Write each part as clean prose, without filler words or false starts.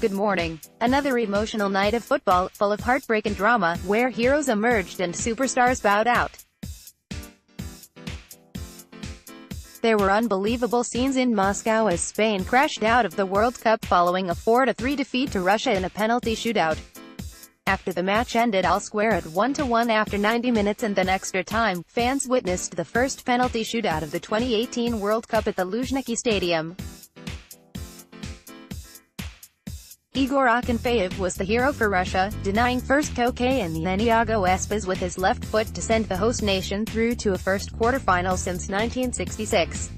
Good morning. Another emotional night of football, full of heartbreak and drama, where heroes emerged and superstars bowed out. There were unbelievable scenes in Moscow as Spain crashed out of the World Cup following a 4-3 defeat to Russia in a penalty shootout. After the match ended all square at 1-1 after 90 minutes and then extra time, fans witnessed the first penalty shootout of the 2018 World Cup at the Luzhniki Stadium. Igor Akinfeev was the hero for Russia, denying first Koke and then Iago Aspas with his left foot to send the host nation through to a first quarter-final since 1966.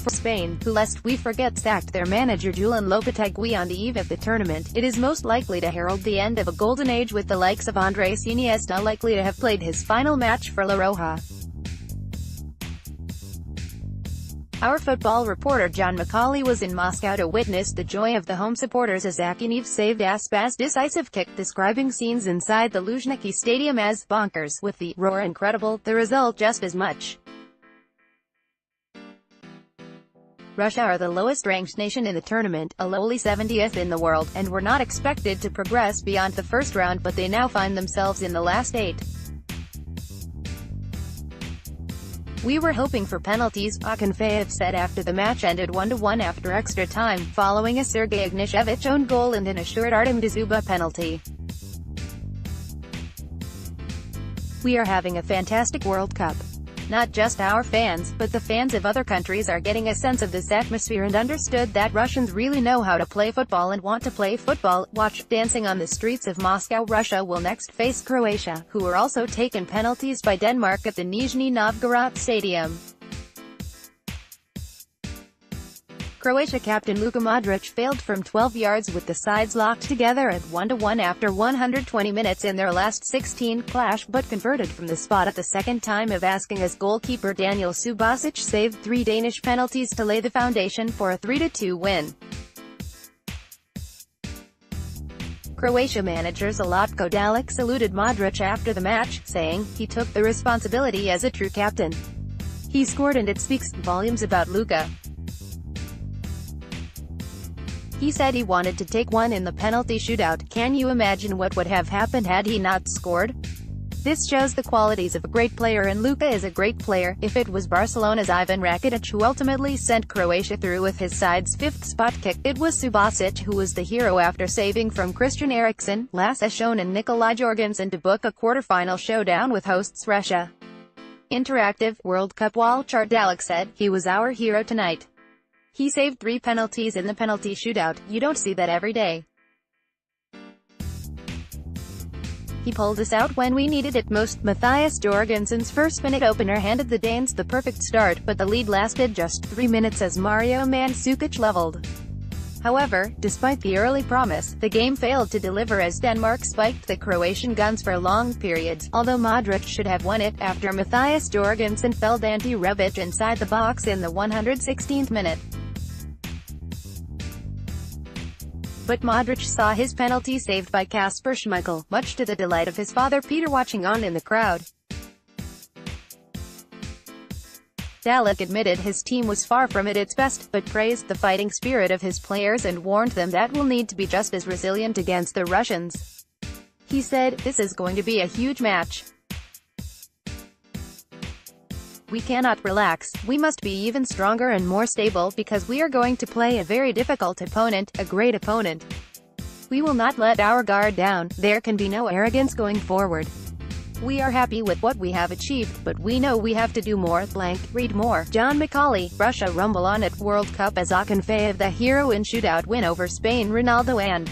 For Spain, who lest we forget sacked their manager Julen Lopetegui on the eve of the tournament, it is most likely to herald the end of a golden age, with the likes of Andres Iniesta likely to have played his final match for La Roja. Our football reporter John McCauley was in Moscow to witness the joy of the home supporters as Akinfeev saved Aspas' decisive kick, describing scenes inside the Luzhniki Stadium as bonkers, with the roar incredible, the result just as much. Russia are the lowest-ranked nation in the tournament, a lowly 70th in the world, and were not expected to progress beyond the first round, but they now find themselves in the last 8. We were hoping for penalties, Akinfeev said after the match ended 1-1 after extra time, following a Sergei Ignashevich own goal and an assured Artem Dzyuba penalty. We are having a fantastic World Cup. Not just our fans, but the fans of other countries are getting a sense of this atmosphere and understood that Russians really know how to play football and want to play football. Watch, dancing on the streets of Moscow. Russia will next face Croatia, who were also taken penalties by Denmark at the Nizhny Novgorod Stadium. Croatia captain Luka Modric failed from 12 yards with the sides locked together at 1-1 after 120 minutes in their last 16 clash, but converted from the spot at the second time of asking as goalkeeper Daniel Subasic saved 3 Danish penalties to lay the foundation for a 3-2 win. Croatia manager Zlatko Dalic saluted Modric after the match, saying, "He took the responsibility as a true captain. He scored and it speaks volumes about Luka. He said he wanted to take one in the penalty shootout. Can you imagine what would have happened had he not scored? This shows the qualities of a great player, and Luka is a great player." If it was Barcelona's Ivan Rakitic who ultimately sent Croatia through with his side's 5th spot kick, it was Subasic who was the hero after saving from Christian Eriksen, Lasse Schöne and Nikolai Jorgensen to book a quarter-final showdown with hosts Russia. Interactive World Cup wall chart. Dalic said, "He was our hero tonight. He saved 3 penalties in the penalty shootout. You don't see that every day. He pulled us out when we needed it most." Matthias Jorgensen's first-minute opener handed the Danes the perfect start, but the lead lasted just 3 minutes as Mario Mandzukic leveled. However, despite the early promise, the game failed to deliver as Denmark spiked the Croatian guns for long periods, although Modric should have won it, after Matthias Jorgensen felled Ante Rebic inside the box in the 116th minute. But Modric saw his penalty saved by Kasper Schmeichel, much to the delight of his father Peter watching on in the crowd. Dalic admitted his team was far from at its best, but praised the fighting spirit of his players and warned them that we'll need to be just as resilient against the Russians. He said, "This is going to be a huge match. We cannot relax, we must be even stronger and more stable, because we are going to play a very difficult opponent, a great opponent. We will not let our guard down, there can be no arrogance going forward. We are happy with what we have achieved, but we know we have to do more, blank, read more." John McCauley. Russia rumble on at World Cup as Akinfeev the hero in shootout win over Spain. Ronaldo and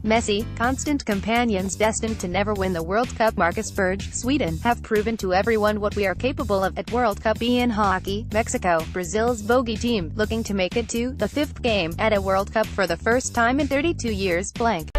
Messi, constant companions destined to never win the World Cup. Marcus Berge. Sweden have proven to everyone what we are capable of at World Cup. In hockey, Mexico, Brazil's bogey team, looking to make it to the 5th game at a World Cup for the first time in 32 years, blank.